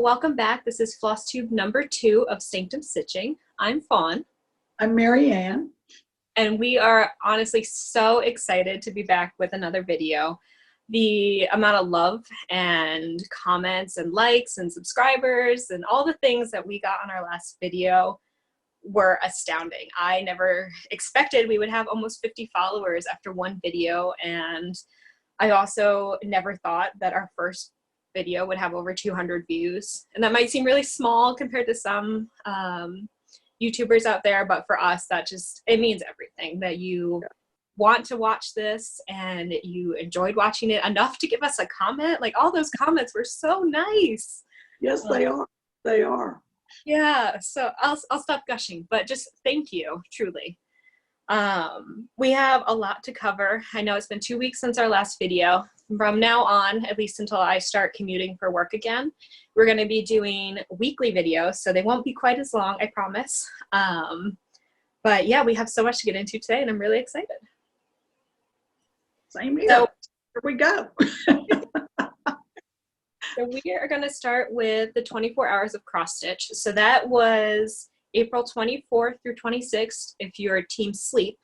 welcome back. This is Flosstube number 2 of Sanctum Stitching. I'm Fawn. I'm Marianne. And we are honestly so excited to be back with another video. The amount of love and comments and likes and subscribers and all the things that we got on our last video were astounding. I never expected we would have almost 50 followers after one video, and I also never thought that our first video would have over 200 views. And that might seem really small compared to some YouTubers out there, but for us, it means everything that you want to watch this and you enjoyed watching it enough to give us a comment. Like, all those comments were so nice. Yes, they are. They are. Yeah, so I'll stop gushing, but just thank you, truly. We have a lot to cover. I know it's been 2 weeks since our last video. From now on, at least until I start commuting for work again, we're going to be doing weekly videos, so they won't be quite as long, I promise. But yeah, we have so much to get into today, and I'm really excited. Same here. So, here we go. So we are going to start with the 24 hours of cross stitch. So that was April 24th through 26th if you're team sleep.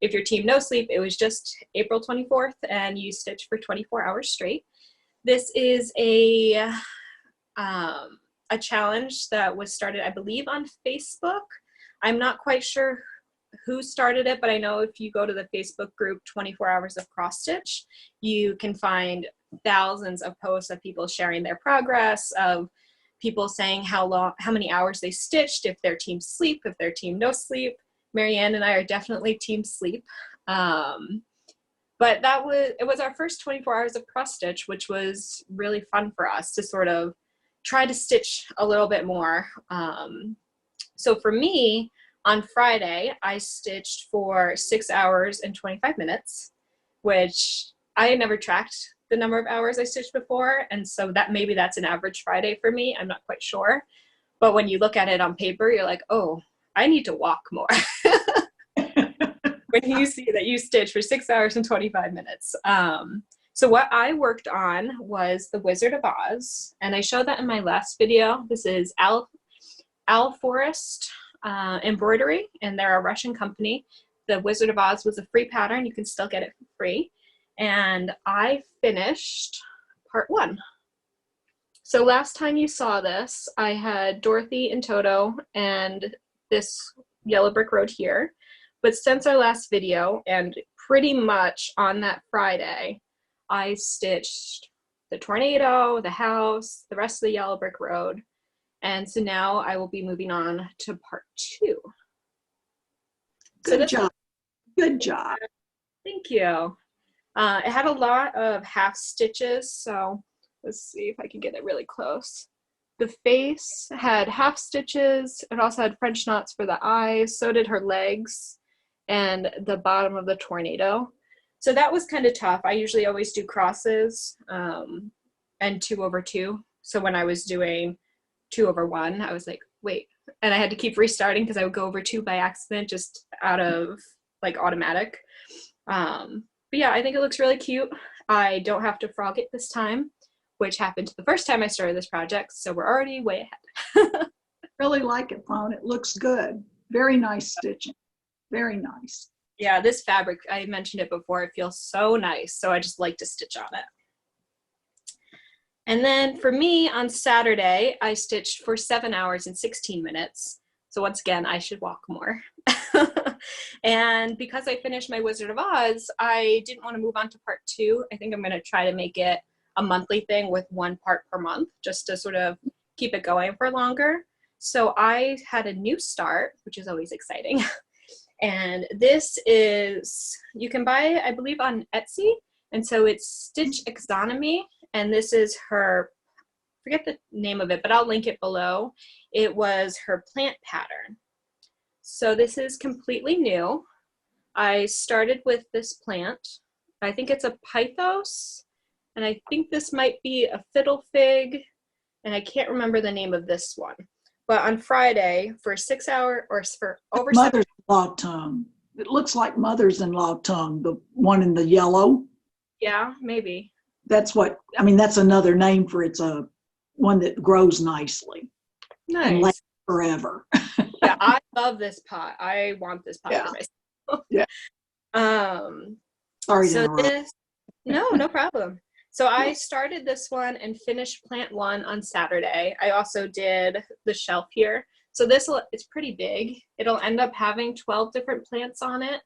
If you're team no sleep, it was just April 24th and you stitch for 24 hours straight. This is a challenge that was started, I believe, on Facebook. I'm not quite sure who started it, but I know if you go to the Facebook group 24 Hours of Cross Stitch, you can find thousands of posts of people sharing their progress, of people saying how many hours they stitched, if they're team sleep, if they're team no sleep. Marianne and I are definitely team sleep. But it was our first 24 hours of cross stitch, which was really fun for us to sort of try to stitch a little bit more. So for me, on Friday, I stitched for 6 hours and 25 minutes, which I had never tracked the number of hours I stitched before, and so maybe that's an average Friday for me. I'm not quite sure. But when you look at it on paper, you're like, oh, I need to walk more. When you see that you stitch for 6 hours and 25 minutes. So what I worked on was the Wizard of Oz, and I showed that in my last video. This is Al Forest Embroidery, and they're a Russian company. The Wizard of Oz was a free pattern. You can still get it for free. And I finished part 1. So last time you saw this, I had Dorothy and Toto and this yellow brick road here. But since our last video, and pretty much on that Friday, I stitched the tornado, the house, the rest of the yellow brick road. And so now I will be moving on to part 2. Good job. Good job. Thank you. It had a lot of half stitches, so let's see if I can get it really close. The face had half stitches. It also had French knots for the eyes. So did her legs and the bottom of the tornado. So that was kind of tough. I usually always do crosses and 2 over 2. So when I was doing 2 over 1, I was like, wait. And I had to keep restarting because I would go over 2 by accident, just out of like automatic. But yeah, I think it looks really cute. I don't have to frog it this time, which happened the first time I started this project, so we're already way ahead. Really like it, Fawn. It looks good. Very nice stitching. Very nice. Yeah, this fabric, I mentioned it before, it feels so nice, so I just like to stitch on it. And then for me, on Saturday, I stitched for 7 hours and 16 minutes. So once again, I should walk more. And because I finished my Wizard of Oz, I didn't want to move on to part 2. I think I'm going to try to make it a monthly thing with 1 part per month, just to sort of keep it going for longer. So I had a new start, which is always exciting. And this is, you can buy it, I believe, on Etsy. And so it's Stitch Exonomy. And this is her, I forget the name of it, but I'll link it below. It was her plant pattern. So this is completely new. I started with this plant. I think it's a Pythos, and I think this might be a fiddle fig, and I can't remember the name of this one. But on Friday, for 6 hours, or for over Mother's-in-law tongue. It looks like mother's-in-law tongue, the one in the yellow. Yeah, maybe. That's what, I mean, that's another name for it's a one that grows nicely and lasts Nice. forever. Yeah, I love this pot. I want this pot for myself. Yeah. Sorry to So interrupt. no problem. So I started this one and finished plant 1 on Saturday. I also did the shelf here. So it's pretty big. It'll end up having 12 different plants on it.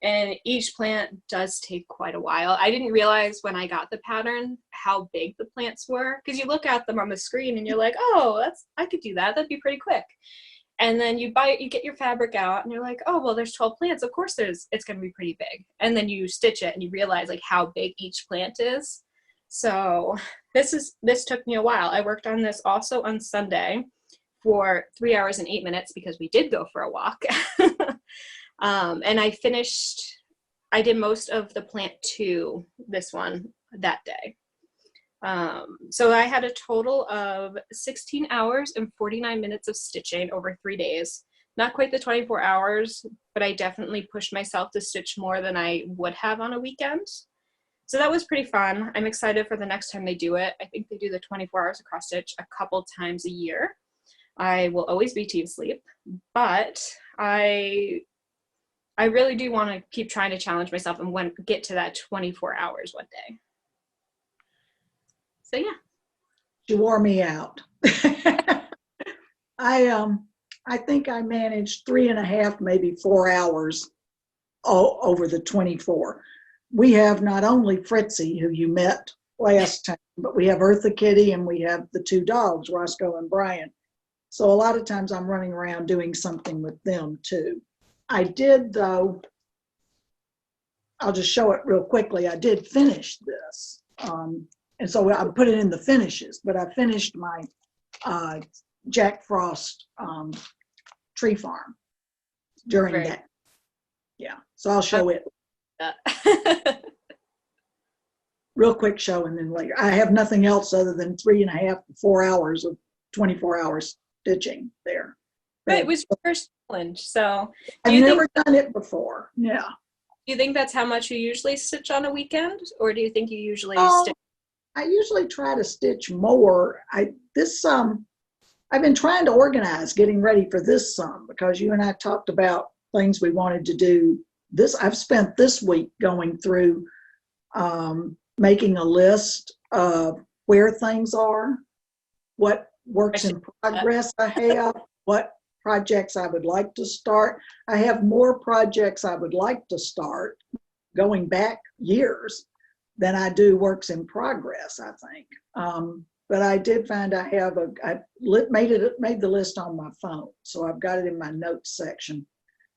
And each plant does take quite a while. I didn't realize when I got the pattern how big the plants were, because you look at them on the screen and you're like, oh, I could do that. That'd be pretty quick. And then you get your fabric out and you're like, oh, well, there's 12 plants. Of course it's going to be pretty big. And then you stitch it and you realize like how big each plant is. So this took me a while. I worked on this also on Sunday for 3 hours and 8 minutes because we did go for a walk. And I did most of the plant 2, this one, that day. So I had a total of 16 hours and 49 minutes of stitching over 3 days. Not quite the 24 hours, but I definitely pushed myself to stitch more than I would have on a weekend. So that was pretty fun. I'm excited for the next time they do it. I think they do the 24 hours of cross stitch a couple times a year. I will always be team sleep, but I really do want to keep trying to challenge myself and get to that 24 hours one day. So yeah. You wore me out. I think I managed 3.5, maybe 4 hours over the 24. We have not only Fritzy, who you met last time, but we have Eartha Kitty and we have the 2 dogs, Roscoe and Brian. So a lot of times I'm running around doing something with them too. I did, though, I'll just show it real quickly. I did finish this. And so I put it in the finishes, but I finished my Jack Frost tree farm during that. Yeah, so I'll show it. Real quick show and then later. I have nothing else other than 3.5 to 4 hours of 24 hours stitching there. But it was your first challenge, so. I've never done it before, yeah. Do you think that's how much you usually stitch on a weekend? Or do you think you usually stitch? I usually try to stitch more. I've been trying to organize getting ready for this because you and I talked about things we wanted to do. I've spent this week going through making a list of where things are, what works in progress I have, what projects I would like to start. I have more projects I would like to start going back years than I do works in progress, I think. But I did find I made the list on my phone, so I've got it in my notes section.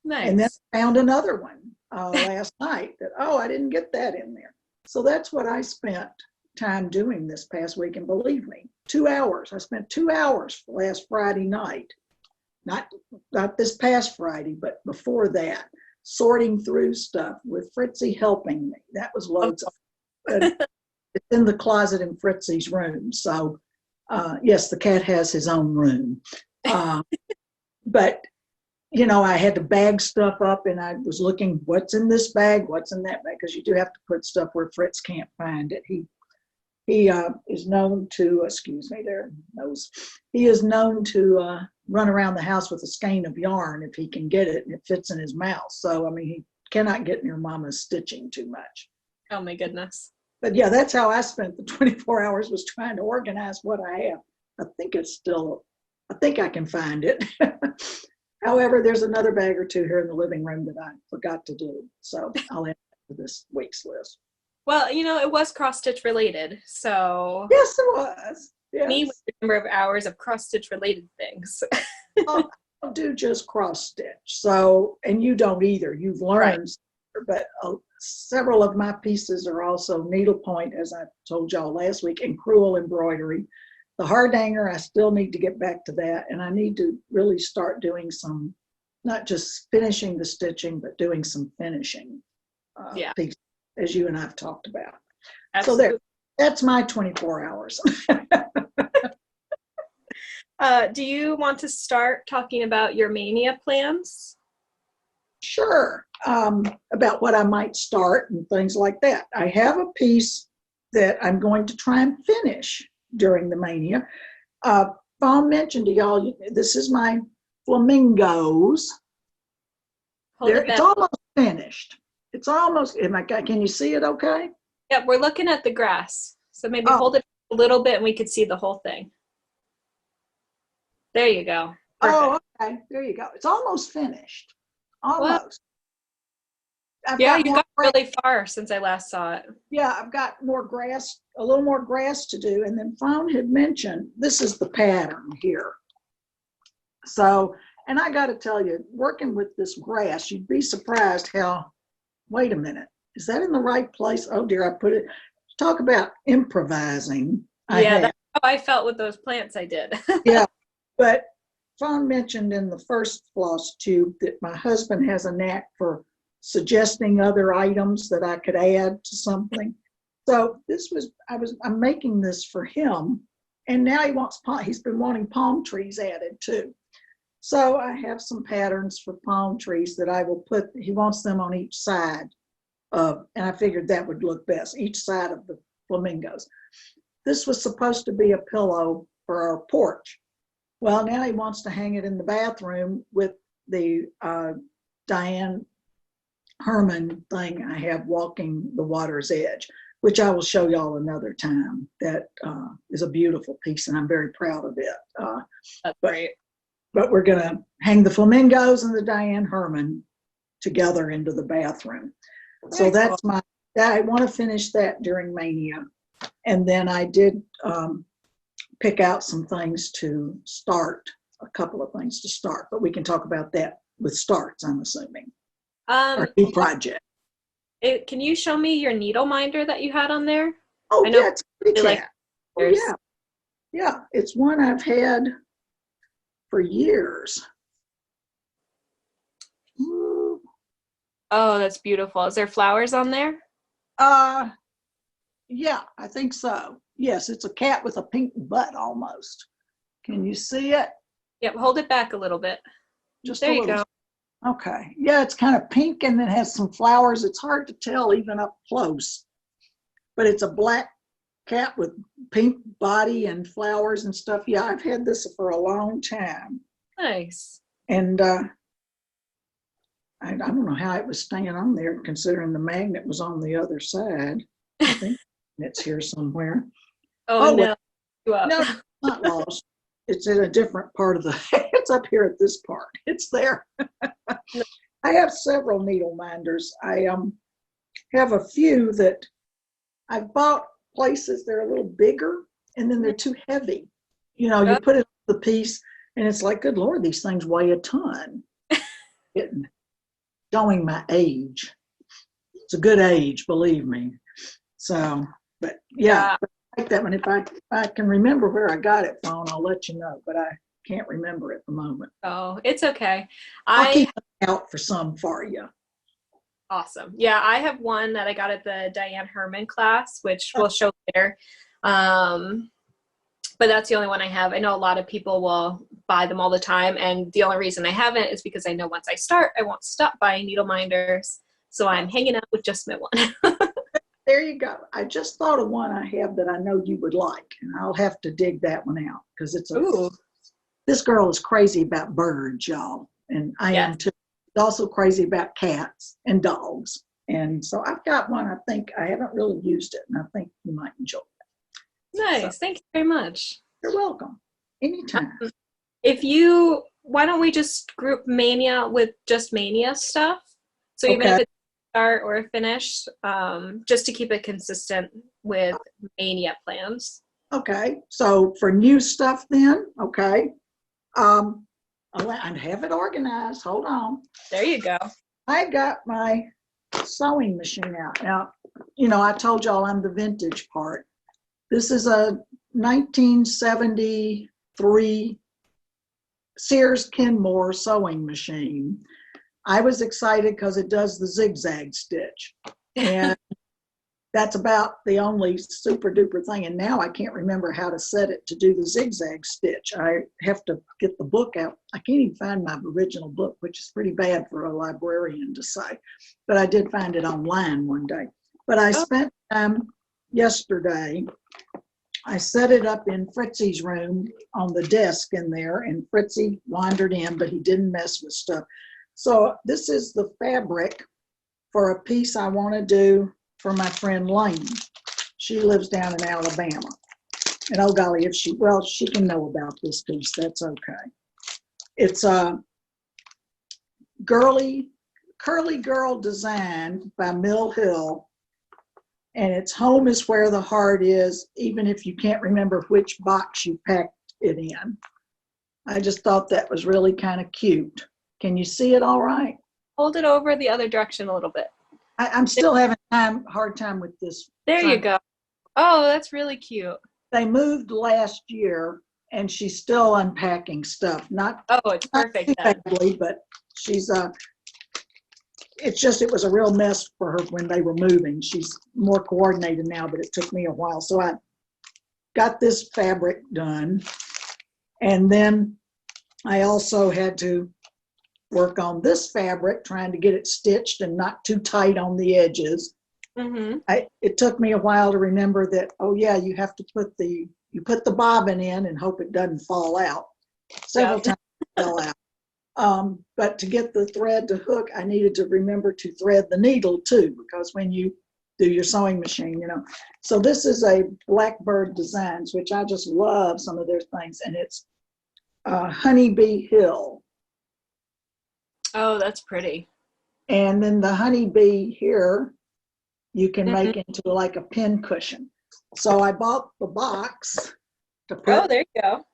Nice. And then I found another one last night that, I didn't get that in there. So that's what I spent time doing this past week. And believe me, 2 hours. I spent 2 hours last Friday night, not this past Friday, but before that, sorting through stuff with Fritzy helping me. That was loads of fun. It's in the closet in Fritzy's room. So yes, the cat has his own room. But I had to bag stuff up and I was looking, what's in this bag, what's in that bag, because you do have to put stuff where Fritz can't find it. He is known to, he is known to run around the house with a skein of yarn if he can get it and it fits in his mouth. So, he cannot get near Mama's stitching too much. Oh my goodness. But yeah, that's how I spent the 24 hours, was trying to organize what I have. I think I can find it. However, there's another bag or 2 here in the living room that I forgot to do. So I'll add to this week's list. Well, it was cross-stitch related, so. Yes, it was. Yes. Me with the number of hours of cross-stitch related things. I don't do just cross-stitch. So, and you don't either. You've learned, but several of my pieces are also needlepoint, as I told y'all last week, and crewel embroidery. The hard hanger, I still need to get back to that, and I need to really start doing some, not just finishing the stitching, but doing some finishing pieces, as you and I have talked about. Absolutely. So that's my 24 hours. Do you want to start talking about your Mania plans? Sure, about what I might start and things like that. I have a piece that I'm going to try and finish during the Mania. Fawn mentioned to y'all, this is my Flamingos. It's almost finished. It's almost, can you see it okay? Yeah, we're looking at the grass. So maybe hold it a little bit and we could see the whole thing. There you go. Perfect. Oh, okay. There you go. It's almost finished. Almost. Yeah, you got really far since I last saw it. Yeah, I've got more grass, a little more grass to do. And then Fawn had mentioned, this is the pattern here. So, and I got to tell you, working with this grass, you'd be surprised how, wait a minute, is that in the right place? Oh dear, I put it, talk about improvising. Yeah, that's how I felt with those plants I did. Yeah, but Fawn mentioned in the first Flosstube that my husband has a knack for suggesting other items that I could add to something. So this was, I'm making this for him, and now he's been wanting palm trees added too. So I have some patterns for palm trees that I will put, he wants them on each side of, and I figured that would look best, each side of the flamingos. This was supposed to be a pillow for our porch. Well, now he wants to hang it in the bathroom with the Diane Herman thing I have, Walking the Water's Edge, which I will show y'all another time. That is a beautiful piece, and I'm very proud of it. That's great. But we're going to hang the flamingos and the Diane Herman together into the bathroom. So that's I want to finish that during Mania. And then I did pick out some things to start, a couple of things to start, but we can talk about that with starts, I'm assuming. Our new project. Can you show me your needle minder that you had on there? Oh, yeah, it's pretty cat. Oh, yeah. Yeah, it's one I've had for years. Ooh. Oh, that's beautiful. Is there flowers on there? Yeah, I think so. Yes, it's a cat with a pink butt almost. Can you see it? Yep, hold it back a little bit. Just there a you little. go. Okay. Yeah, it's kind of pink and then has some flowers. It's hard to tell even up close. But it's a black cat with pink body and flowers and stuff. Yeah, I've had this for a long time. Nice. And I don't know how it was staying on there, considering the magnet was on the other side. I think it's here somewhere. Oh no. Well, no, it's not lost. It's in a different part of the, it's up here at this part. It's there. I have several needle minders. I have a few that I've bought places, they're a little bigger and then they're too heavy. You know, you put it on the piece and it's like, good Lord, these things weigh a ton. Showing my age. It's a good age, believe me. So, but yeah. I like that one. If I can remember where I got it from, I'll let you know, but I can't remember at the moment. Oh, it's okay. I'll keep it out for some for you. Awesome. Yeah, I have one that I got at the Diane Herman class, which we'll show later. But that's the only one I have. I know a lot of people will buy them all the time, and the only reason I haven't is because I know once I start, I won't stop buying needle minders. So I'm hanging out with just my one. There you go. I just thought of one I have that I know you would like, and I'll have to dig that one out because it's this girl is crazy about birds, y'all, and I am too. She's also crazy about cats and dogs, and so I've got one. I think I haven't really used it, and I think you might enjoy it. Nice. So, thank you very much. You're welcome. Anytime. Why don't we just group Mania with just Mania stuff? So even if it's start or finish, just to keep it consistent with Mania plans. Okay, so for new stuff then, okay. I'll have it organized. Hold on. There you go. I got my sewing machine out. Now, you know, I told y'all I'm the vintage part. This is a 1973 Sears Kenmore sewing machine. I was excited because it does the zigzag stitch. And that's about the only super duper thing. And now I can't remember how to set it to do the zigzag stitch. I have to get the book out. I can't even find my original book, which is pretty bad for a librarian to say. But I did find it online one day. But I spent time yesterday I set it up in Fritzy's room on the desk in there, and Fritzy wandered in, but he didn't mess with stuff. So this is the fabric for a piece I want to do for my friend Lane. She lives down in Alabama. And oh golly, if she can know about this piece, that's okay. It's a curly girl design by Mill Hill. And it's home is where the heart is, even if you can't remember which box you packed it in. I just thought that was really kind of cute. Can you see it all right? Hold it over the other direction a little bit. I'm still having hard time with this. There you go. Oh, that's really cute. They moved last year, and she's still unpacking stuff. It's perfect then. Badly, but she's it was a real mess for her when they were moving. She's more coordinated now, but it took me a while. So I got this fabric done, and then I also had to work on this fabric, trying to get it stitched and not too tight on the edges. Mm-hmm. It took me a while to remember that, oh yeah, you have to put the bobbin in and hope it doesn't fall out. Several times it fell out. But to get the thread to hook, I needed to remember to thread the needle too, because when you do your sewing machine, So this is a Blackbird Designs, which I just love some of their things, and it's Honeybee Hill. Oh, that's pretty. And then the honeybee here, you can make into like a pin cushion. So I bought the box to put there you go.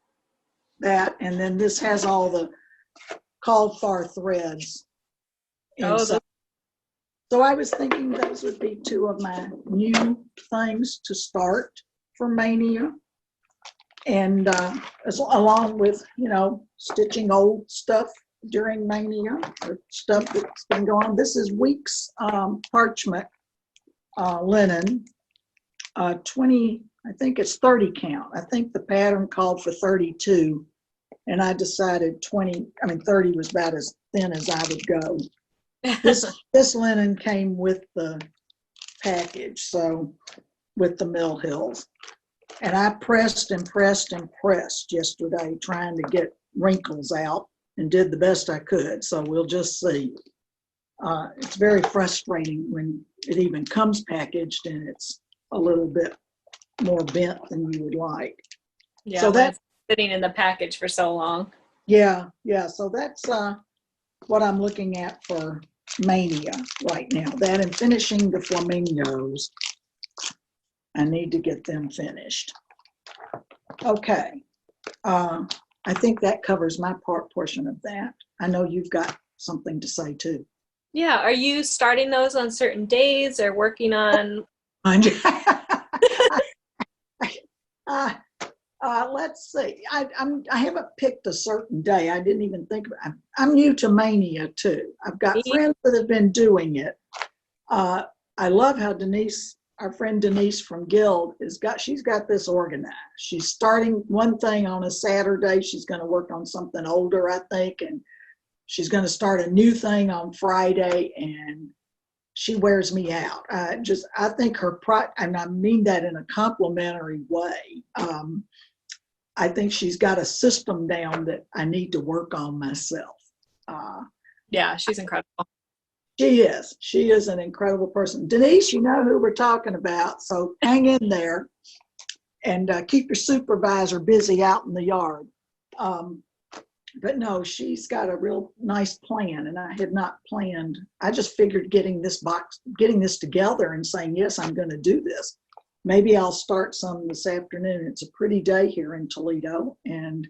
that, and then this has all the called for threads inside. So I was thinking those would be two of my new things to start for Mania. And along with, stitching old stuff during Mania, or stuff that's been going on. This is Weeks parchment linen, 20, I think it's 30 count. I think the pattern called for 32, and I decided 30 was about as thin as I would go. This linen came with the package, so with the Mill Hills. And I pressed and pressed and pressed yesterday trying to get wrinkles out, and did the best I could, so we'll just see. It's very frustrating when it even comes packaged and it's a little bit more bent than you would like. Yeah, so that's sitting in the package for so long. Yeah, so that's what I'm looking at for Mania right now. That and finishing the Flamingos. I need to get them finished. Okay. I think that covers my portion of that. I know you've got something to say too. Yeah, are you starting those on certain days or working on? Let's see. I haven't picked a certain day. I didn't even think about it. I'm new to Mania too. I've got friends that have been doing it. I love how our friend Denise from Guild she's got this organized. She's starting one thing on a Saturday. She's going to work on something older, I think, and she's going to start a new thing on Friday, and she wears me out. I think and I mean that in a complimentary way. I think she's got a system down that I need to work on myself. Yeah, she's incredible. She is an incredible person. Denise, you know who we're talking about, so hang in there and keep your supervisor busy out in the yard. But no, she's got a real nice plan, and I had not planned. I just figured getting this together and saying, yes, I'm going to do this. Maybe I'll start some this afternoon. It's a pretty day here in Toledo, and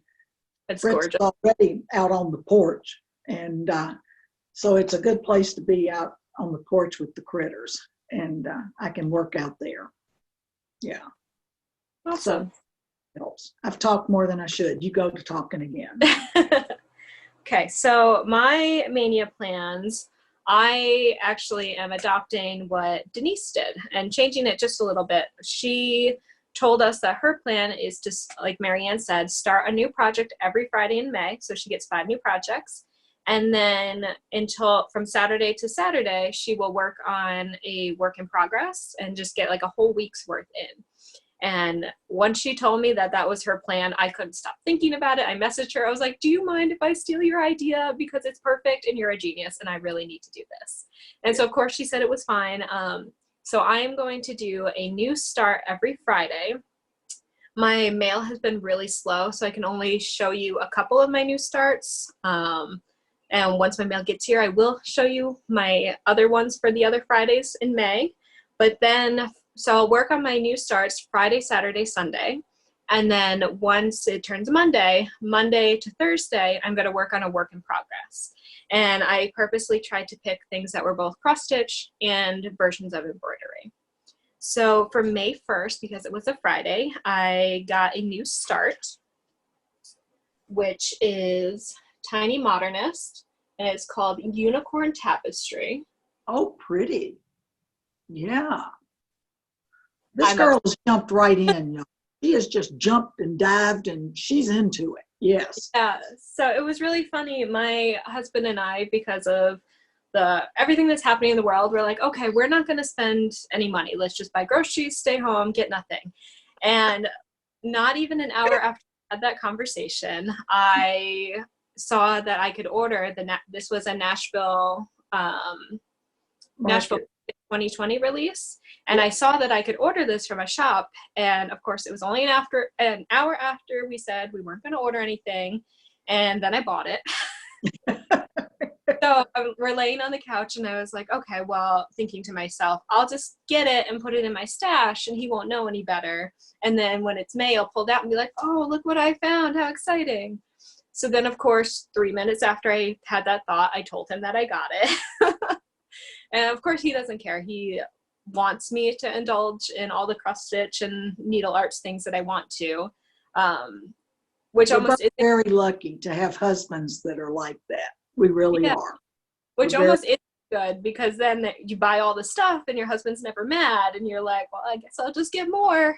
it's gorgeous. Already out on the porch, and so it's a good place to be out on the porch with the critters, and I can work out there. Yeah. Awesome. So, helps. I've talked more than I should. You go to talking again. Okay, so my Mania plans, I actually am adopting what Denise did and changing it just a little bit. She told us that her plan is to, like Marianne said, start a new project every Friday in May. So she gets 5 new projects. And then from Saturday to Saturday, she will work on a work in progress and just get like a whole week's worth in. And once she told me that that was her plan, I couldn't stop thinking about it. I messaged her. I was like, do you mind if I steal your idea? Because it's perfect and you're a genius and I really need to do this. And so of course she said it was fine. So I am going to do a new start every Friday. My mail has been really slow, so I can only show you a couple of my new starts. And once my mail gets here, I will show you my other ones for the other Fridays in May. But then, so I'll work on my new starts Friday, Saturday, Sunday. And then once it turns Monday, Monday to Thursday, I'm going to work on a work in progress. And I purposely tried to pick things that were both cross-stitch and versions of embroidery. So for May 1st, because it was a Friday, I got a new start, which is Tiny Modernist, and it's called Unicorn Tapestry. Oh, pretty. Yeah. This girl has jumped right in. She has just jumped and dived and she's into it. Yes. Yeah. So it was really funny. My husband and I, because of everything that's happening in the world, we're like, okay, we're not going to spend any money. Let's just buy groceries, stay home, get nothing. And not even an hour after I had that conversation, I saw that I could order this was a Nashville 2020 release. And I saw that I could order this from a shop. And of course, it was only an hour after we said we weren't going to order anything. And then I bought it. So we're laying on the couch and I was like, okay, well, thinking to myself, I'll just get it and put it in my stash and he won't know any better. And then when it's May, I'll pull it out and be like, oh, look what I found. How exciting. So then, of course, 3 minutes after I had that thought, I told him that I got it. And of course, he doesn't care. He wants me to indulge in all the cross stitch and needle arts things that I want to, which We're almost is very lucky to have husbands that are like that. We really are. Which almost is good, because then you buy all the stuff and your husband's never mad and you're like, well, I guess I'll just get more.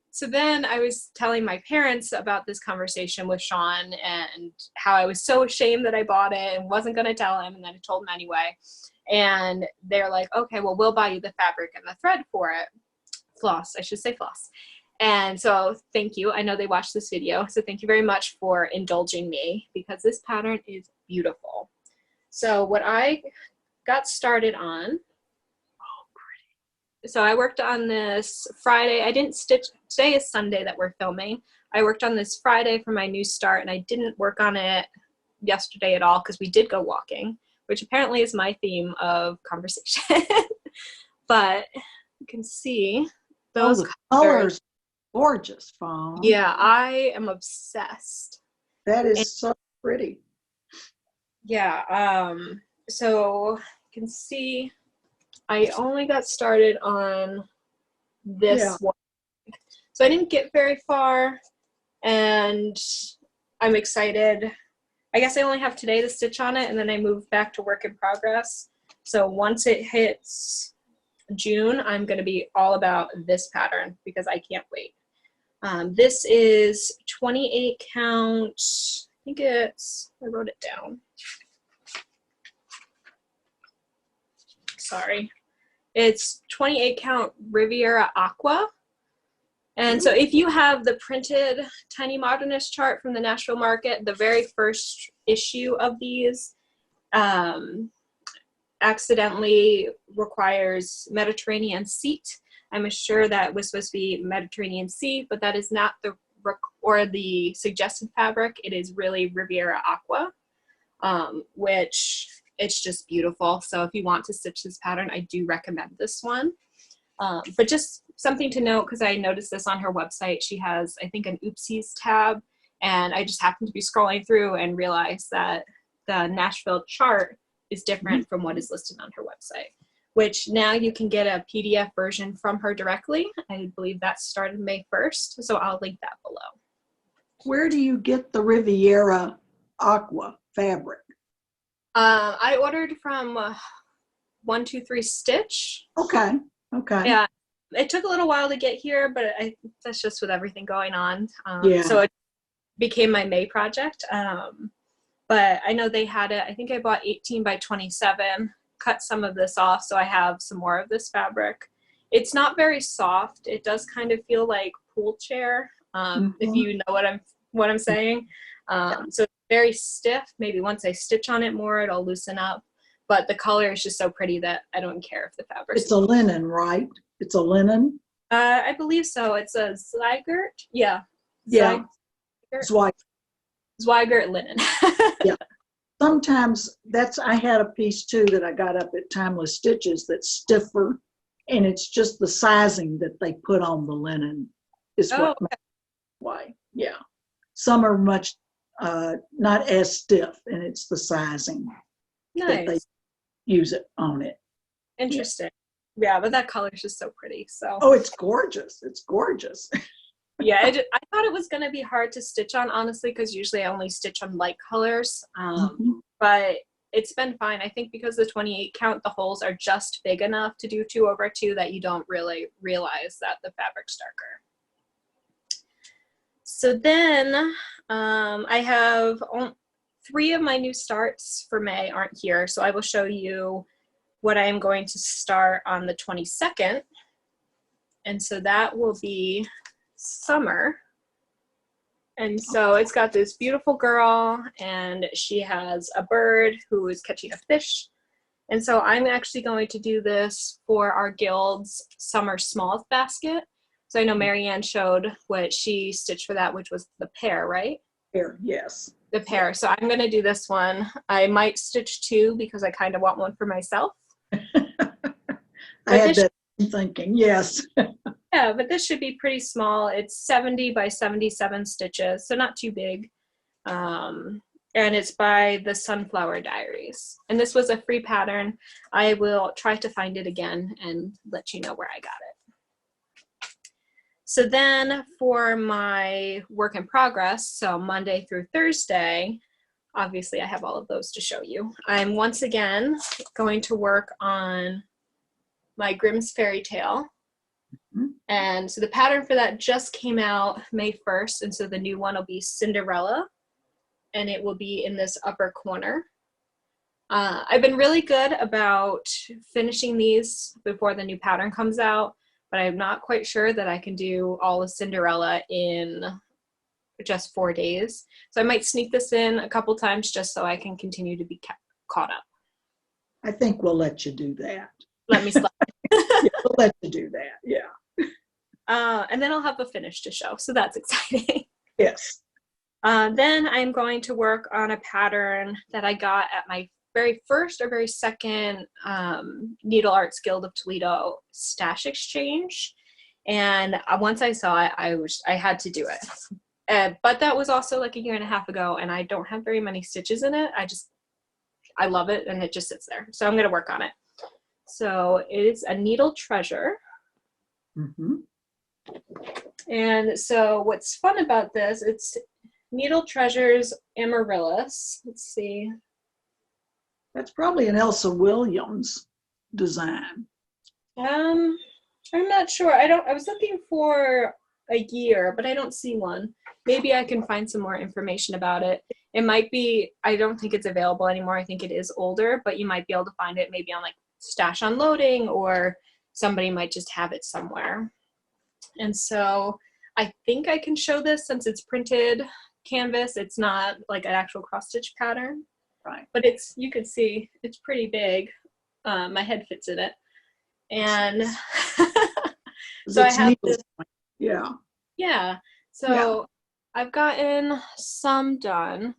So then I was telling my parents about this conversation with Sean and how I was so ashamed that I bought it and wasn't going to tell him, and then I told him anyway. And they're like, okay, well, we'll buy you the fabric and the thread for it. Floss, I should say floss. And so thank you. I know they watched this video, so thank you very much for indulging me, because this pattern is beautiful. So what I got started on, so I worked on this Friday. I didn't stitch, today is Sunday that we're filming. I worked on this Friday for my new start, and I didn't work on it yesterday at all because we did go walking, which apparently is my theme of conversation. But you can see those colors. Gorgeous, Fawn. Yeah, I am obsessed. That is so pretty. Yeah, so you can see I only got started on this one. So I didn't get very far, and I'm excited. I guess I only have today to stitch on it, and then I move back to work in progress. So once it hits June, I'm going to be all about this pattern because I can't wait. This is 28 count, I think it's, I wrote it down. Sorry. It's 28 count Riviera Aqua. And so if you have the printed Tiny Modernist chart from the Nashville market, the very first issue of these accidentally requires Mediterranean Seat. I'm sure that was supposed to be Mediterranean Sea, but that is not the suggested fabric. It is really Riviera Aqua, which it's just beautiful. So if you want to stitch this pattern, I do recommend this one. But just something to note, because I noticed this on her website, she has, I think, an Oopsies tab, and I just happened to be scrolling through and realized that the Nashville chart is different from what is listed on her website, which now you can get a PDF version from her directly. I believe that started May 1st, so I'll link that below. Where do you get the Riviera Aqua fabric? I ordered from 123 Stitch. Okay, okay. Yeah, it took a little while to get here, but that's just with everything going on. So it became my May project. But I know they had it, I think I bought 18 by 27, cut some of this off, so I have some more of this fabric. It's not very soft. It does kind of feel like pool chair, if you know what I'm saying. So it's very stiff. Maybe once I stitch on it more, it'll loosen up. But the color is just so pretty that I don't care if the fabric. It's a linen, right? It's a linen. I believe so. It's a Zweigert. Yeah. Yeah. Zweigert linen. Yeah. Sometimes I had a piece too that I got up at Timeless Stitches that's stiffer, and it's just the sizing that they put on the linen is what makes it why. Yeah. Some are much not as stiff, and it's the sizing that they use it on it. Interesting. Yeah, but that color is just so pretty. So. Oh, it's gorgeous. It's gorgeous. Yeah, I thought it was going to be hard to stitch on, honestly, because usually I only stitch on light colors. But it's been fine. I think because the 28 count, the holes are just big enough to do 2/2 that you don't really realize that the fabric's darker. So then I have 3 of my new starts for May aren't here. So I will show you what I am going to start on the 22nd. And so that will be summer. And so it's got this beautiful girl, and she has a bird who is catching a fish. And so I'm actually going to do this for our guild's summer smalls basket. So I know Marianne showed what she stitched for that, which was the pear, right? Pear, yes. The pear. So I'm going to do this one. I might stitch 2 because I kind of want one for myself. I had that thinking, yes. Yeah, but this should be pretty small. It's 70 by 77 stitches, so not too big. And it's by the Sunflower Diaries. And this was a free pattern. I will try to find it again and let you know where I got it. So then for my work in progress, so Monday through Thursday, obviously I have all of those to show you. I'm once again going to work on my Grimm's Fairy Tale. And so the pattern for that just came out May 1st, and so the new one will be Cinderella, and it will be in this upper corner. I've been really good about finishing these before the new pattern comes out, but I'm not quite sure that I can do all of Cinderella in just 4 days. So I might sneak this in a couple times just so I can continue to be caught up. I think we'll let you do that. Let me slide. Yeah, we'll let you do that, yeah. And then I'll have a finish to show, so that's exciting. Yes. Then I'm going to work on a pattern that I got at my very first or very second Needle Arts Guild of Toledo stash exchange. And once I saw it, I had to do it. But that was also like 1.5 years ago, and I don't have very many stitches in it. I love it, and it just sits there. So I'm going to work on it. So it is a needle treasure. And so what's fun about this, it's Needle Treasures Amaryllis. Let's see. That's probably an Elsa Williams design. I'm not sure. I was looking for a year, but I don't see one. Maybe I can find some more information about it. It might be, I don't think it's available anymore. I think it is older, but you might be able to find it maybe on like Stash Unloading, or somebody might just have it somewhere. And so I think I can show this since it's printed canvas. It's not like an actual cross stitch pattern, right? But you can see it's pretty big. My head fits in it, and so I have this. Yeah. So I've gotten some done.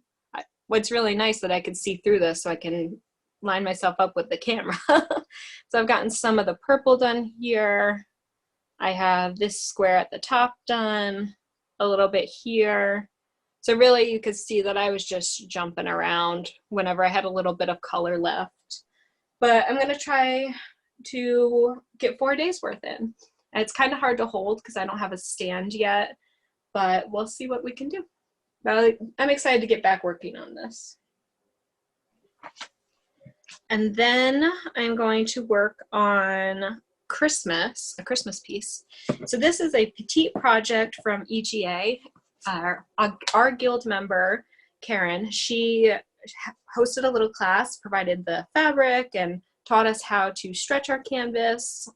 What's really nice that I can see through this, so I can line myself up with the camera. So I've gotten some of the purple done here. I have this square at the top done, a little bit here. So really you could see that I was just jumping around whenever I had a little bit of color left. But I'm going to try to get 4 days worth in. And it's kind of hard to hold because I don't have a stand yet, but we'll see what we can do. But I'm excited to get back working on this. And then I'm going to work on a Christmas piece. So this is a petite project from EGA. Our guild member, Karen, she hosted a little class, provided the fabric, and taught us how to stretch our canvas.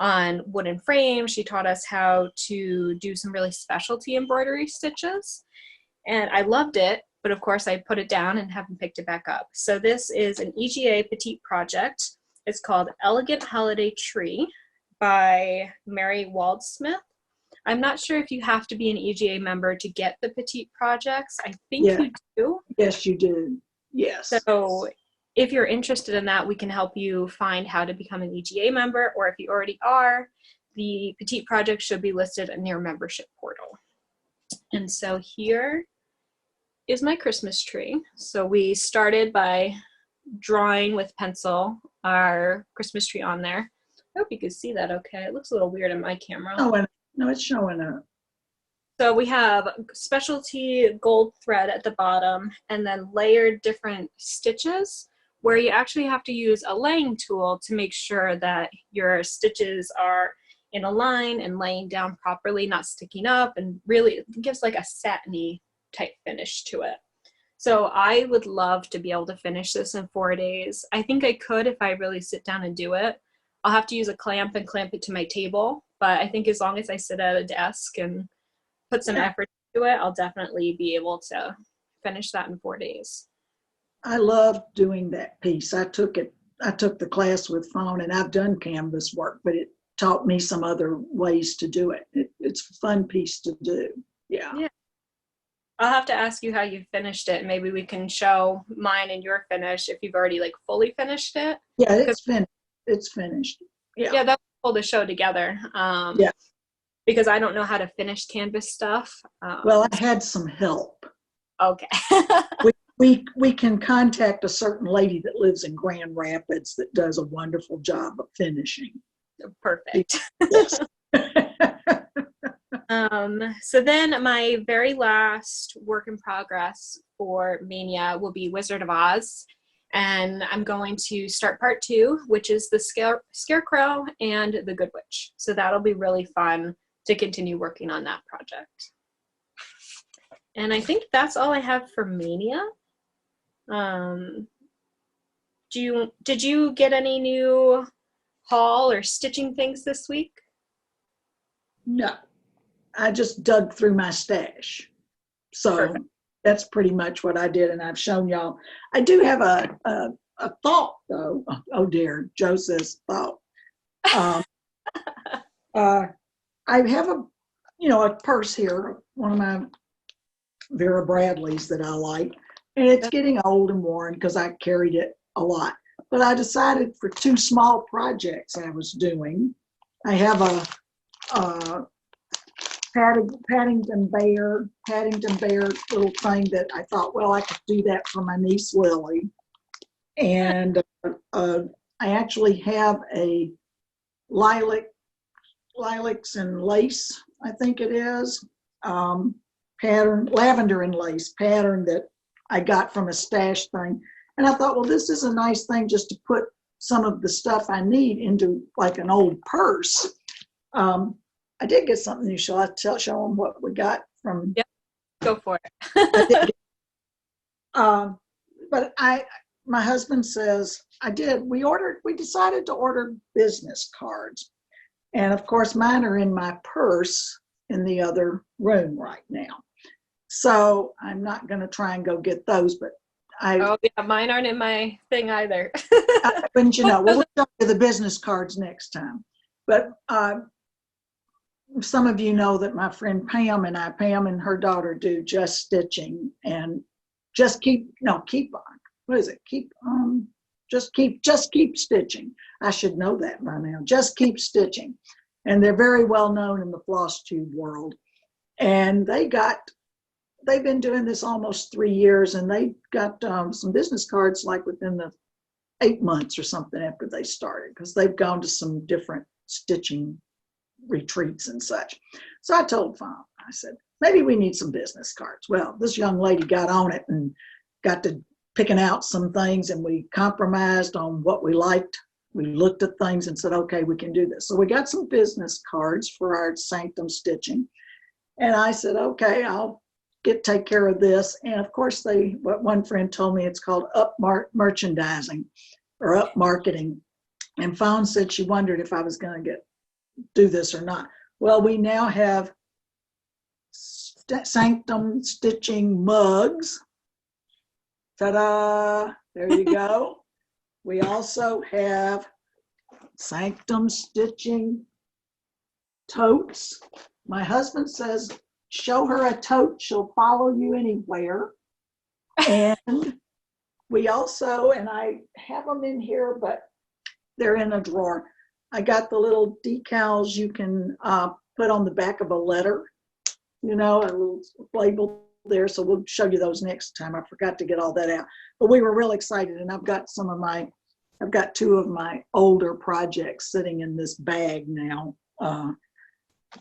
on wooden frames. She taught us how to do some really specialty embroidery stitches. And I loved it, but of course I put it down and haven't picked it back up. So this is an EGA petite project. It's called Elegant Holiday Tree by Mary Waldsmith. I'm not sure if you have to be an EGA member to get the petite projects. I think you do. Yes, you do. Yes. So if you're interested in that, we can help you find how to become an EGA member, or if you already are, the petite project should be listed in your membership portal. And so here is my Christmas tree. So we started by drawing with pencil our Christmas tree on there. I hope you can see that okay. It looks a little weird on my camera. Oh, no, it's showing up. So we have specialty gold thread at the bottom and then layered different stitches where you actually have to use a laying tool to make sure that your stitches are in a line and laying down properly, not sticking up, and really it gives like a satiny type finish to it. So I would love to be able to finish this in 4 days. I think I could if I really sit down and do it. I'll have to use a clamp and clamp it to my table, but I think as long as I sit at a desk and put some effort into it, I'll definitely be able to finish that in 4 days. I love doing that piece. I took the class with Fawn, and I've done canvas work, but it taught me some other ways to do it. It's a fun piece to do. Yeah. I'll have to ask you how you finished it. Maybe we can show mine and your finish if you've already like fully finished it. Yeah, it's finished. It's finished. Yeah, that's cool to show together. Because I don't know how to finish canvas stuff. Well, I had some help. Okay. we can contact a certain lady that lives in Grand Rapids that does a wonderful job of finishing. Perfect. Yes. So then my very last work in progress for Mania will be Wizard of Oz. And I'm going to start part 2, which is the Scarecrow and the Good Witch. So that'll be really fun to continue working on that project. And I think that's all I have for Mania. Did you get any new haul or stitching things this week? No, I just dug through my stash. So Perfect. That's pretty much what I did, and I've shown y'all. I do have a thought, though. Oh dear, Joe says thought. I have a purse here, one of my Vera Bradley's that I like, and it's getting old and worn because I carried it a lot. But I decided for 2 small projects I was doing, I have a Paddington Bear little thing that I thought, well, I could do that for my niece Lily. And I actually have a lilacs and lace, I think it is, pattern, lavender and lace pattern that I got from a stash thing. And I thought, well, this is a nice thing just to put some of the stuff I need into like an old purse. I did get something new. Shall I show them what we got from? Yep, go for it. But my husband says, we decided to order business cards. And of course, mine are in my purse in the other room right now. So I'm not going to try and go get those, but mine aren't in my thing either. But we'll show you the business cards next time. But some of you know that my friend Pam and her daughter do Just Stitching and just keep stitching. I should know that by now. Just Keep Stitching. And they're very well known in the Flosstube world. And they've been doing this almost 3 years, and they got some business cards like within the 8 months or something after they started, because they've gone to some different stitching retreats and such. So I told Fawn, I said, maybe we need some business cards. Well, this young lady got on it and got to picking out some things, and we compromised on what we liked. We looked at things and said, okay, we can do this. So we got some business cards for our Sanctum stitching. And I said, okay, I'll take care of this. And of course, what one friend told me, it's called up merchandising or up marketing. And Fawn said she wondered if I was going to get do this or not. Well, we now have Sanctum stitching mugs. Ta-da! There you go. We also have Sanctum stitching totes. My husband says, show her a tote, she'll follow you anywhere. And we also, and I have them in here, but they're in a drawer. I got the little decals you can put on the back of a letter, you know, a little label there. So we'll show you those next time. I forgot to get all that out, but we were real excited. And I've got I've got two of my older projects sitting in this bag now.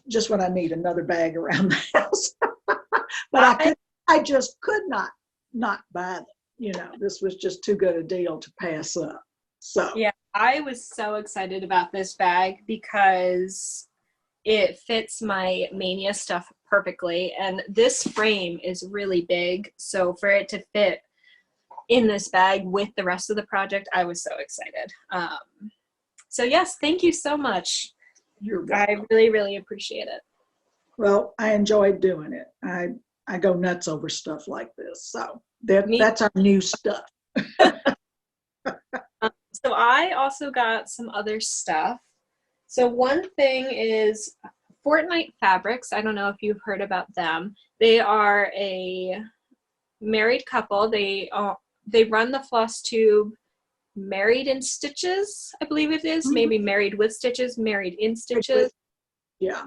Just when I need another bag around the house. But I just could not buy them. You know, this was just too good a deal to pass up. So yeah, I was so excited about this bag because it fits my Mania stuff perfectly, and this frame is really big, so for it to fit in this bag with the rest of the project, I was so excited. So yes, thank you so much. You're welcome. I really appreciate it. Well, I enjoyed doing it. I go nuts over stuff like this, so that's our new stuff. So I also got some other stuff. So one thing is Fortnight Fabrics. I don't know if you've heard about them. They are a married couple. They run the Flosstube Married in Stitches, I believe it is. Maybe Married with Stitches, Married in Stitches. Yeah.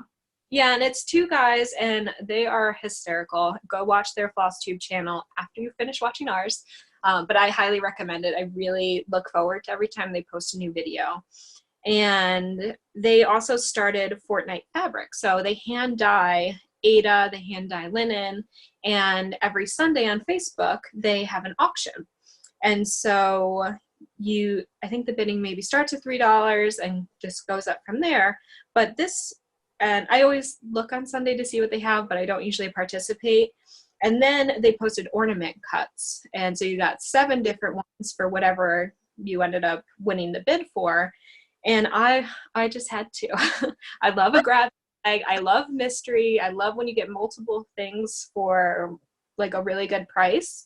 Yeah, and it's two guys, and they are hysterical. Go watch their Flosstube channel after you finish watching ours. But I highly recommend it. I really look forward to every time they post a new video. And they also started Fortnight Fabric. So they hand dye Ada, they hand dye linen, and every Sunday on Facebook, they have an auction. And so I think the bidding maybe starts at $3 and just goes up from there. But and I always look on Sunday to see what they have, but I don't usually participate. And then they posted ornament cuts. And so you got 7 different ones for whatever you ended up winning the bid for. And I just had to. I love a grab bag. I love mystery. I love when you get multiple things for like a really good price.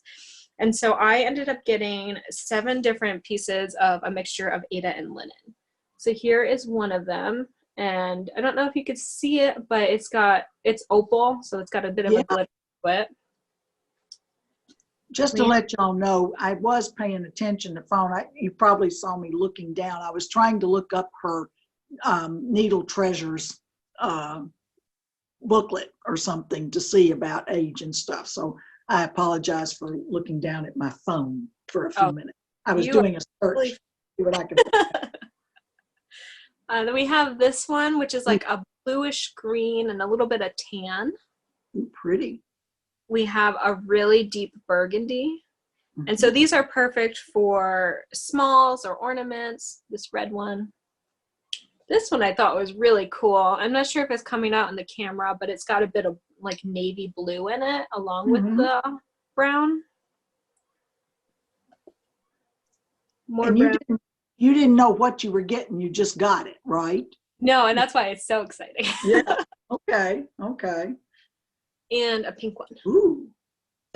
And so I ended up getting 7 different pieces of a mixture of Ada and linen. So here is one of them. And I don't know if you could see it, but it's opal. So it's got a bit of a glitter to it. Just to let y'all know, I was paying attention to Fawn. You probably saw me looking down. I was trying to look up her Needle Treasures booklet or something to see about age and stuff. So I apologize for looking down at my phone for a few minutes. I was doing a search, see what I could find. Then we have this one, which is like a bluish green and a little bit of tan. Ooh, pretty. We have a really deep burgundy. And so these are perfect for smalls or ornaments. This red one. This one I thought was really cool. I'm not sure if it's coming out in the camera, but it's got a bit of like navy blue in it along with the brown. More and brown. You didn't know what you were getting. You just got it, right? No, and that's why it's so exciting. Yeah. Okay. Okay. And a pink one. Ooh.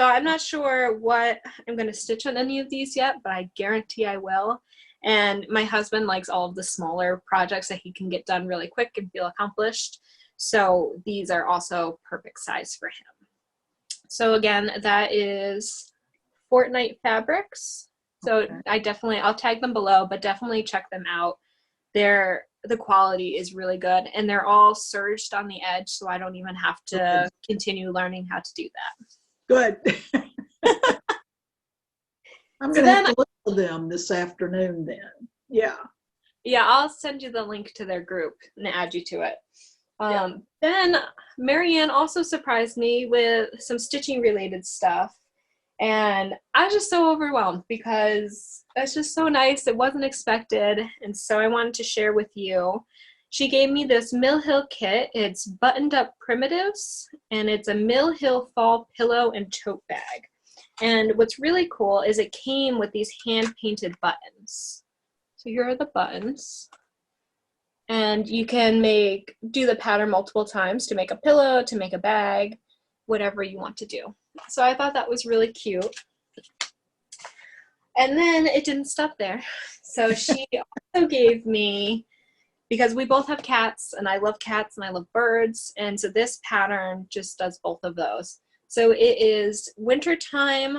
So I'm not sure what I'm going to stitch on any of these yet, but I guarantee I will. And my husband likes all of the smaller projects that he can get done really quick and feel accomplished. So these are also perfect size for him. So again, that is Fortnight Fabrics. So okay. I'll tag them below, but definitely check them out. The quality is really good, and they're all serged on the edge, so I don't even have to continue learning how to do that. Good. I'm going to have to look for them this afternoon then. Yeah. Yeah, I'll send you the link to their group and add you to it. Then Marianne also surprised me with some stitching related stuff. And I was just so overwhelmed because it's just so nice. It wasn't expected. And so I wanted to share with you. She gave me this Mill Hill kit. It's buttoned up primitives, and it's a Mill Hill fall pillow and tote bag. And what's really cool is it came with these hand painted buttons. So here are the buttons. And you can do the pattern multiple times to make a pillow, to make a bag, whatever you want to do. So I thought that was really cute. And then it didn't stop there. So she also gave me, because we both have cats, and I love cats and I love birds, and so this pattern just does both of those. So it is Wintertime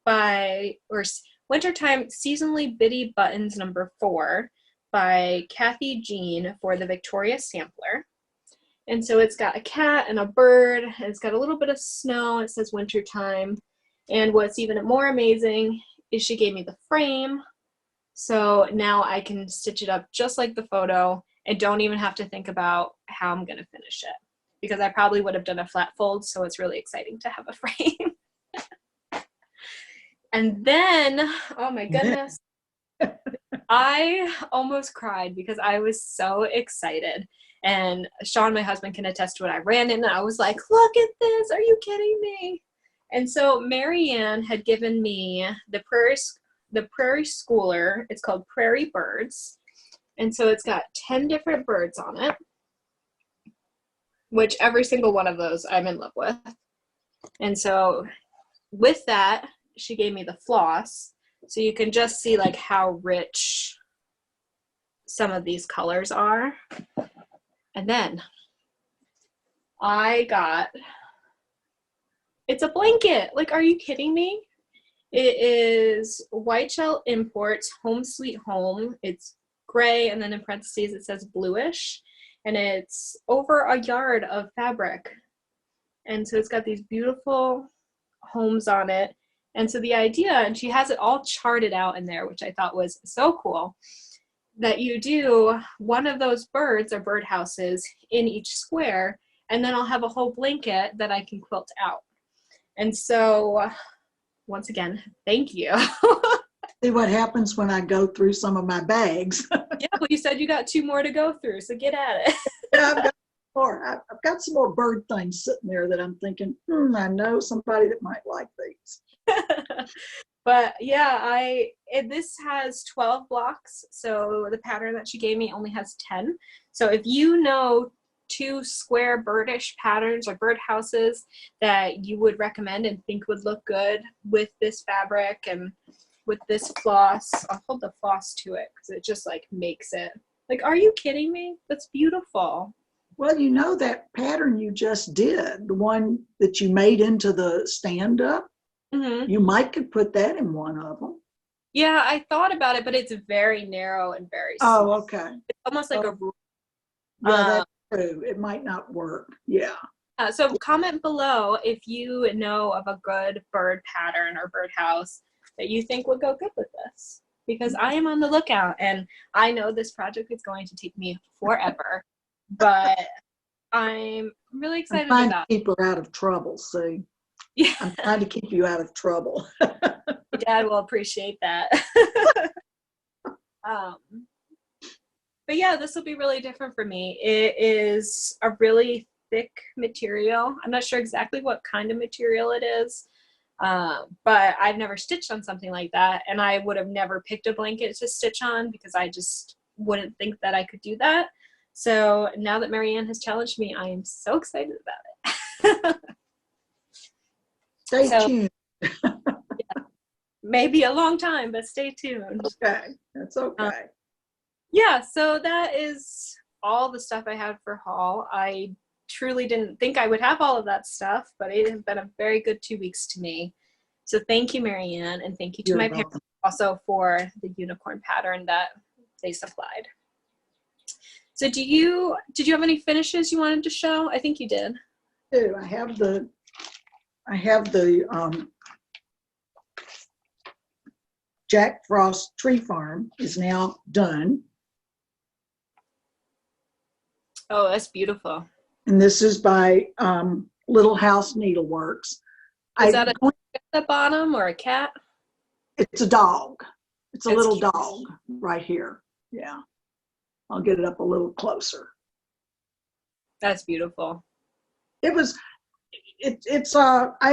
Wintertime Seasonally Bitty Buttons #4 by Kathy Jean for the Victoria Sampler. And so it's got a cat and a bird, and it's got a little bit of snow. It says wintertime. And what's even more amazing is she gave me the frame. So now I can stitch it up just like the photo and don't even have to think about how I'm going to finish it, because I probably would have done a flat fold. So it's really exciting to have a frame. And then, oh my goodness, I almost cried because I was so excited. And Sean, my husband, can attest to it. I ran in and I was like, look at this. Are you kidding me? And so Marianne had given me the Prairie Schooler. It's called Prairie Birds. And so it's got 10 different birds on it, which every single one of those I'm in love with. And so with that, she gave me the floss. So you can just see like how rich some of these colors are. And then it's a blanket. Like, are you kidding me? It is White Shell Imports Home Sweet Home. It's gray, and then in parentheses it says bluish, and it's over a yard of fabric. And so it's got these beautiful homes on it. And so the idea, and she has it all charted out in there, which I thought was so cool, that you do one of those birds or birdhouses in each square, and then I'll have a whole blanket that I can quilt out. And so, once again, thank you. See what happens when I go through some of my bags. Yeah, well, you said you got 2 more to go through, so get at it. Yeah, I've got some more bird things sitting there that I'm thinking, I know somebody that might like these. But yeah, this has 12 blocks, so the pattern that she gave me only has 10. So if you know 2 square birdish patterns or bird houses that you would recommend and think would look good with this fabric and with this floss, I'll hold the floss to it because it just like makes it like, are you kidding me? That's beautiful. Well, you know that pattern you just did, the one that you made into the stand-up, you might could put that in one of them. Yeah, I thought about it, but it's very narrow and very small. Oh, okay. It's almost like a rule. Yeah, that's true. It might not work. Yeah. So comment below if you know of a good bird pattern or birdhouse that you think would go good with this, because I am on the lookout, and I know this project is going to take me forever, but I'm really excited I'm trying about to keep her out of trouble, see? Yeah. I'm trying to keep you out of trouble. My dad will appreciate that. But yeah, this will be really different for me. It is a really thick material. I'm not sure exactly what kind of material it is, but I've never stitched on something like that, and I would have never picked a blanket to stitch on because I just wouldn't think that I could do that. So now that Marianne has challenged me, I am so excited about it. Stay tuned. Yeah, maybe a long time, but stay tuned. Okay, that's okay. Yeah, so that is all the stuff I had for haul. I truly didn't think I would have all of that stuff, but it has been a very good 2 weeks to me. So thank you, Marianne, and thank you to my parents also for the unicorn pattern that they supplied. So did you have any finishes you wanted to show? I think you did. I have the Jack Frost Tree Farm is now done. Oh, that's beautiful. And this is by Little House Needleworks. Is that a dog at the bottom or a cat? It's a dog. It's a That's little cute. dog right here. Yeah. I'll get it up a little closer. That's beautiful. I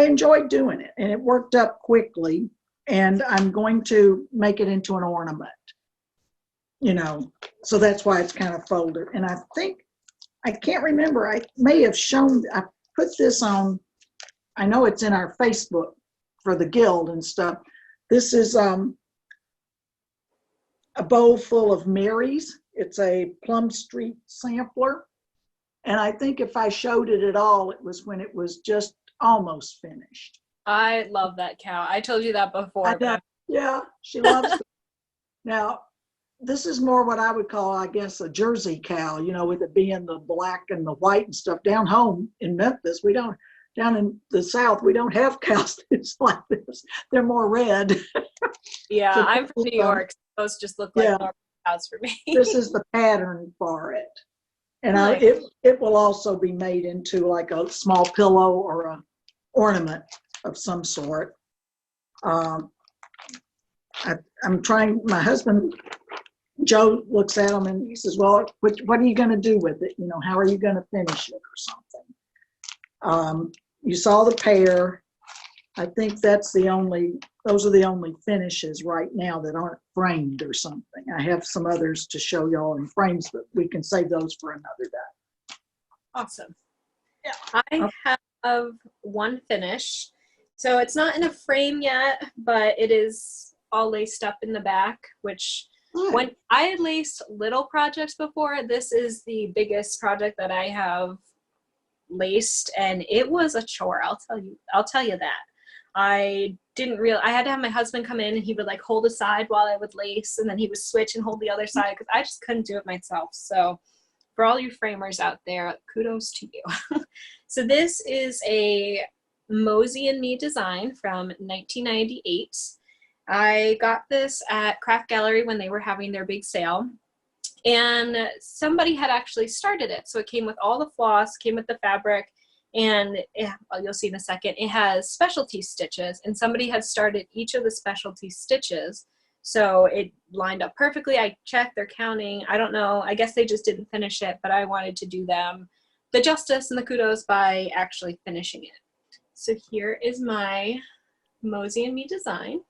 enjoyed doing it, and it worked up quickly, and I'm going to make it into an ornament. you know, so that's why it's kind of folded. And I think, I can't remember, I may have shown, I put this on, I know it's in our Facebook for the guild and stuff. This is a bowl full of Mary's. It's a Plum Street sampler. And I think if I showed it at all, it was when it was just almost finished. I love that cow. I told you that before. Yeah, she loves it. Now, this is more what I would call, I guess, a Jersey cow, you know, with it being the black and the white and stuff. Down home in Memphis, we don't, down in the South, we don't have cows that's like this. They're more red. Yeah, So I'm from New York, so those just look like normal cows for me. This is the pattern for it. And Nice. it will also be made into like a small pillow or a ornament of some sort. I'm trying, my husband, Joe, looks at them and he says, well, what are you going to do with it? You know, how are you going to finish it or something? You saw the pair. I think those are the only finishes right now that aren't framed or something. I have some others to show y'all in frames, but we can save those for another day. Awesome. Yeah. I have one finish. So it's not in a frame yet, but it is all laced up in the back, which when I had laced little projects before, this is the biggest project that I have laced, and it was a chore. I'll tell you that. I had to have my husband come in and he would like hold a side while I would lace, and then he would switch and hold the other side because I just couldn't do it myself. So for all you framers out there, kudos to you. So this is a Mosey and Me design from 1998. I got this at Craft Gallery when they were having their big sale, and somebody had actually started it. So it came with all the floss, came with the fabric, and you'll see in a second, it has specialty stitches, and somebody had started each of the specialty stitches. So it lined up perfectly. I checked, they're counting. I don't know, I guess they just didn't finish it, but I wanted to do them the justice and the kudos by actually finishing it. So here is my Mosey and Me design.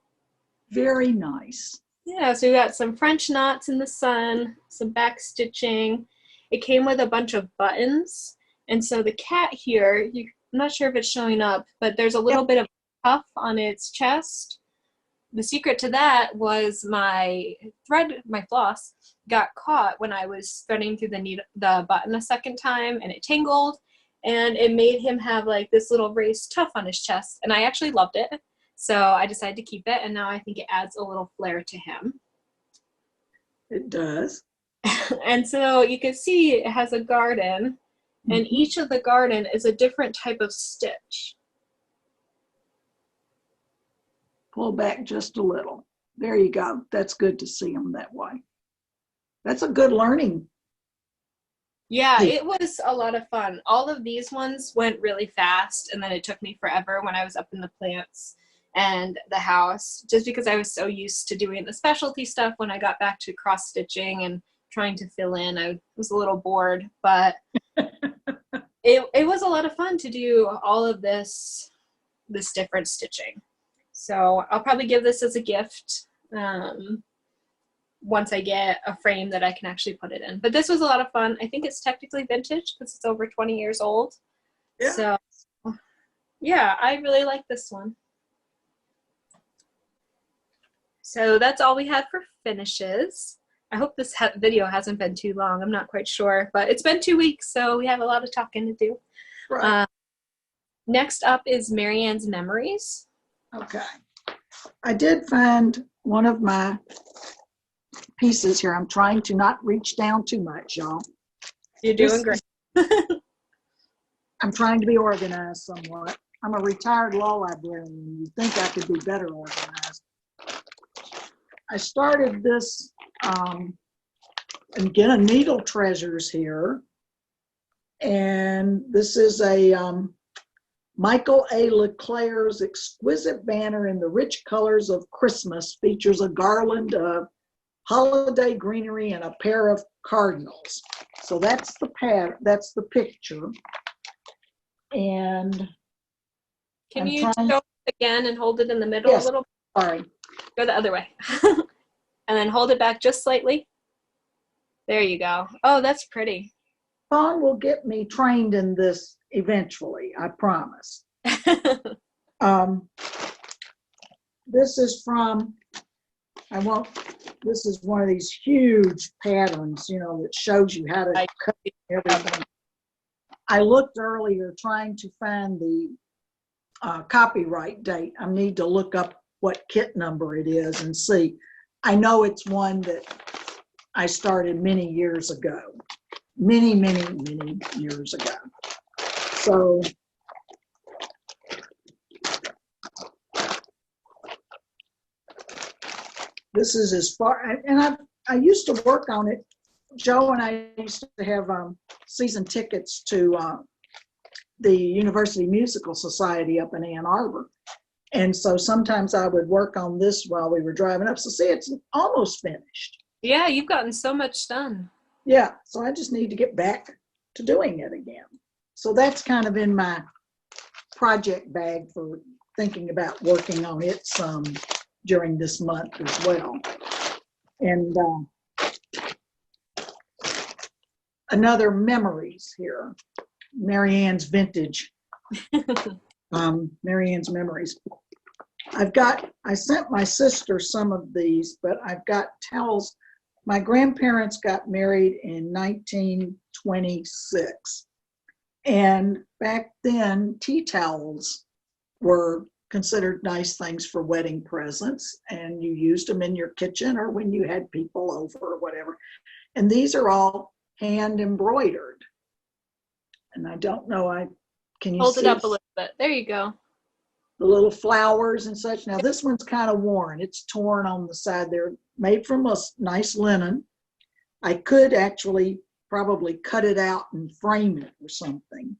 Very nice. Yeah, so we got some French knots in the sun, some back stitching. It came with a bunch of buttons. And so the cat here, I'm not sure if it's showing up, but there's a little bit of puff on its chest. The secret to that was my floss got caught when I was threading through the button a second time, and it tangled, and it made him have like this little raised tuft on his chest, and I actually loved it. So I decided to keep it, and now I think it adds a little flair to him. It does. And so you can see it has a garden, and each of the garden is a different type of stitch. Pull back just a little. There you go. That's good to see them that way. That's a good learning. Yeah, it was a lot of fun. All of these ones went really fast, and then it took me forever when I was up in the plants and the house, just because I was so used to doing the specialty stuff. When I got back to cross stitching and trying to fill in, I was a little bored, but it was a lot of fun to do all of this different stitching. So I'll probably give this as a gift once I get a frame that I can actually put it in. But this was a lot of fun. I think it's technically vintage because it's over 20 years old. Yeah. So yeah, I really like this one. So that's all we had for finishes. I hope this video hasn't been too long. I'm not quite sure, but it's been 2 weeks, so we have a lot of talking to do. Right. Next up is Marianne's Memories. Okay. I did find one of my pieces here. I'm trying to not reach down too much, y'all. You're doing great. I'm trying to be organized somewhat. I'm a retired law librarian. You'd think I could be better organized. I started this, again, a Needle Treasures here. And this is a Michael A. Leclerc's exquisite banner in the rich colors of Christmas. Features a garland of holiday greenery and a pair of cardinals. So that's the picture. And can you show it again and hold it in the middle a little? Sorry. Go the other way. And then hold it back just slightly. There you go. Oh, that's pretty. Fawn will get me trained in this eventually, I promise. This is from, this is one of these huge patterns, you know, that shows you how to cut everything. I looked earlier trying to find the copyright date. I need to look up what kit number it is and see. I know it's one that I started many years ago. Many years ago. So this is as far, and I used to work on it. Joe and I used to have season tickets to the University Musical Society up in Ann Arbor. And so sometimes I would work on this while we were driving up. So see, it's almost finished. Yeah, you've gotten so much done. Yeah, so I just need to get back to doing it again. So that's kind of in my project bag for thinking about working on it some during this month as well. And another memories here, Marianne's vintage, Marianne's memories. I sent my sister some of these, but I've got towels. My grandparents got married in 1926. And back then, tea towels were considered nice things for wedding presents. And you used them in your kitchen or when you had people over or whatever. And these are all hand embroidered. And I don't know, can you hold see it up a little bit? There you go. The little flowers and such. Now this one's kind of worn. It's torn on the side. They're made from a nice linen. I could actually probably cut it out and frame it or something.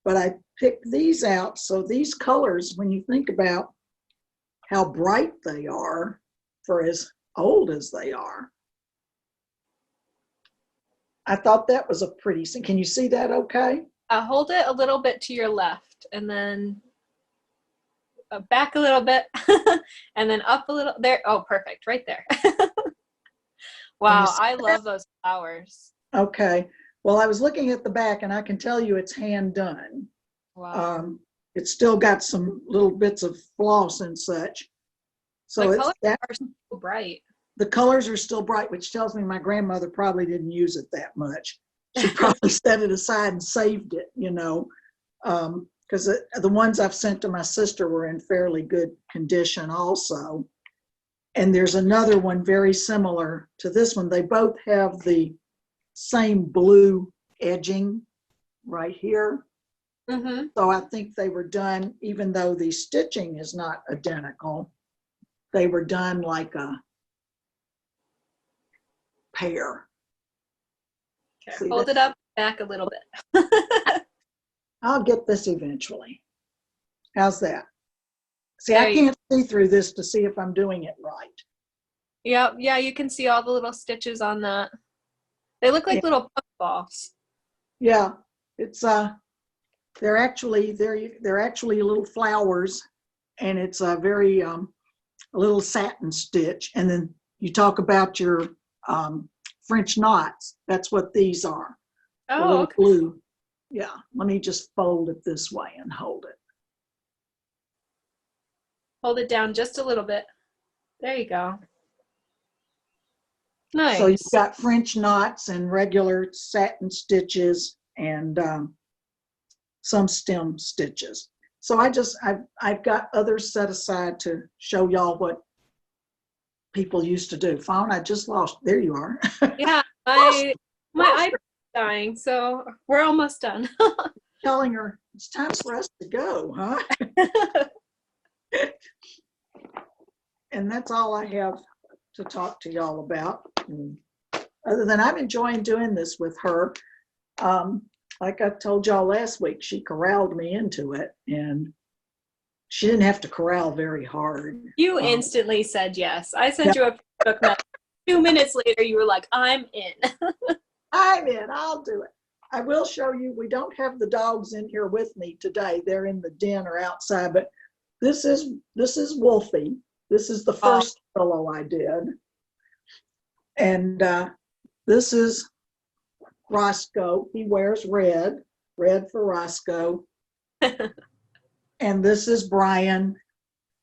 But I picked these out. So these colors, when you think about how bright they are for as old as they are, I thought that was a pretty, can you see that okay? Hold it a little bit to your left and then back a little bit and then up a little there. Oh, perfect. Right there. Wow. I love those flowers. Okay. Well, I was looking at the back and I can tell you it's hand done. Wow. It's still got some little bits of floss and such. So the it's colors that, are so bright. The colors are still bright, which tells me my grandmother probably didn't use it that much. She probably set it aside and saved it, you know, because the ones I've sent to my sister were in fairly good condition also. And there's another one very similar to this one. They both have the same blue edging right here. Mm-hmm. So I think they were done, even though the stitching is not identical, they were done like a pair. Okay, hold it up back a little bit. I'll get this eventually. How's that? See, There I can't see through this to see if I'm doing it right. Yeah, you can see all the little stitches on that. They look like little puffballs. Yeah, it's they're actually little flowers, and it's a very a little satin stitch. And then you talk about your French knots. That's what these are. Oh, okay. Blue. Yeah, let me just fold it this way and hold it. Hold it down just a little bit. There you go. Nice. So you've got French knots and regular satin stitches and some stem stitches. So I've got others set aside to show y'all people used to do. Fawn, I just lost. There you are. Yeah, my iPad's dying, so we're almost done. Telling her it's time for us to go, huh? And that's all I have to talk to y'all about. Other than I'm enjoying doing this with her. Like I told y'all last week, she corralled me into it, and she didn't have to corral very hard. You instantly said yes. I sent you a Facebook message. 2 minutes later, you were like, I'm in. I'm in. I'll do it. I will show you. We don't have the dogs in here with me today. They're in the den or outside. But this is Wolfie. This is the first pillow I did, and this is Roscoe. He wears red for Roscoe. And this is Brian.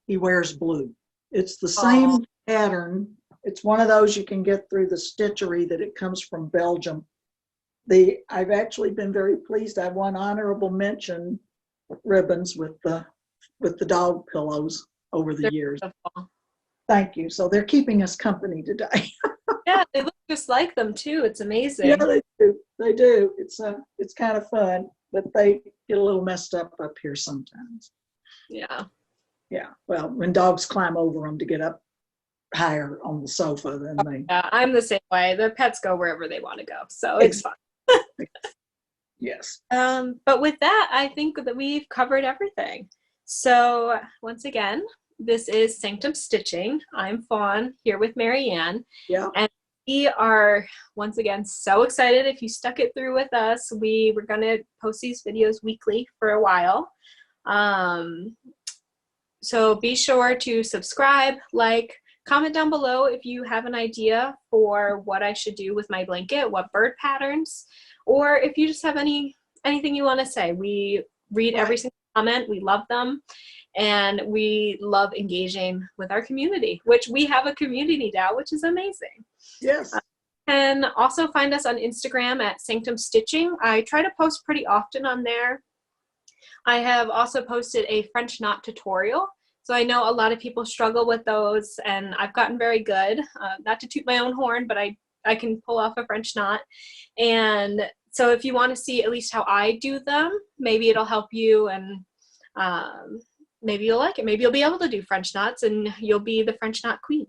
He wears blue. It's the same pattern. It's one of those you can get through the stitchery that it comes from Belgium. I've actually been very pleased. I won honorable mention ribbons with the dog pillows over the years. Beautiful. Thank you. So they're keeping us company today. Yeah, they look just like them too. It's amazing. Yeah, they do. They do. It's kind of fun, but they get a little messed up here sometimes. Yeah. Yeah. Well, when dogs climb over them to get up higher on the sofa, then they. Yeah, I'm the same way. The pets go wherever they want to go, so it's fun. Yes. But with that, I think that we've covered everything. So once again, this is Sanctum Stitching. I'm Fawn here with Marianne. Yeah. And we are once again so excited. If you stuck it through with us, we were going to post these videos weekly for a while. So be sure to subscribe, like, comment down below if you have an idea for what I should do with my blanket, what bird patterns, or if you just have anything you want to say. We read every single comment. We love them. And we love engaging with our community, which we have a community now, which is amazing. Yes. And also find us on Instagram at Sanctum Stitching. I try to post pretty often on there. I have also posted a French knot tutorial. So I know a lot of people struggle with those, and I've gotten very good. Not to toot my own horn, but I can pull off a French knot. And so if you want to see at least how I do them, maybe it'll help you, and maybe you'll like it. Maybe you'll be able to do French knots and you'll be the French knot queen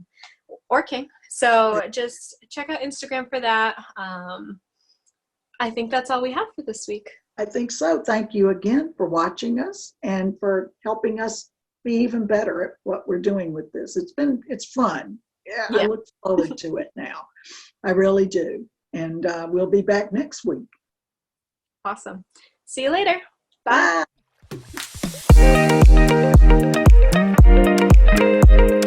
or king. So just check out Instagram for that. I think that's all we have for this week. I think so. Thank you again for watching us and for helping us be even better at what we're doing with this. It's fun. Yeah. I look forward to it now. I really do. And we'll be back next week. Awesome. See you later. Bye. Bye.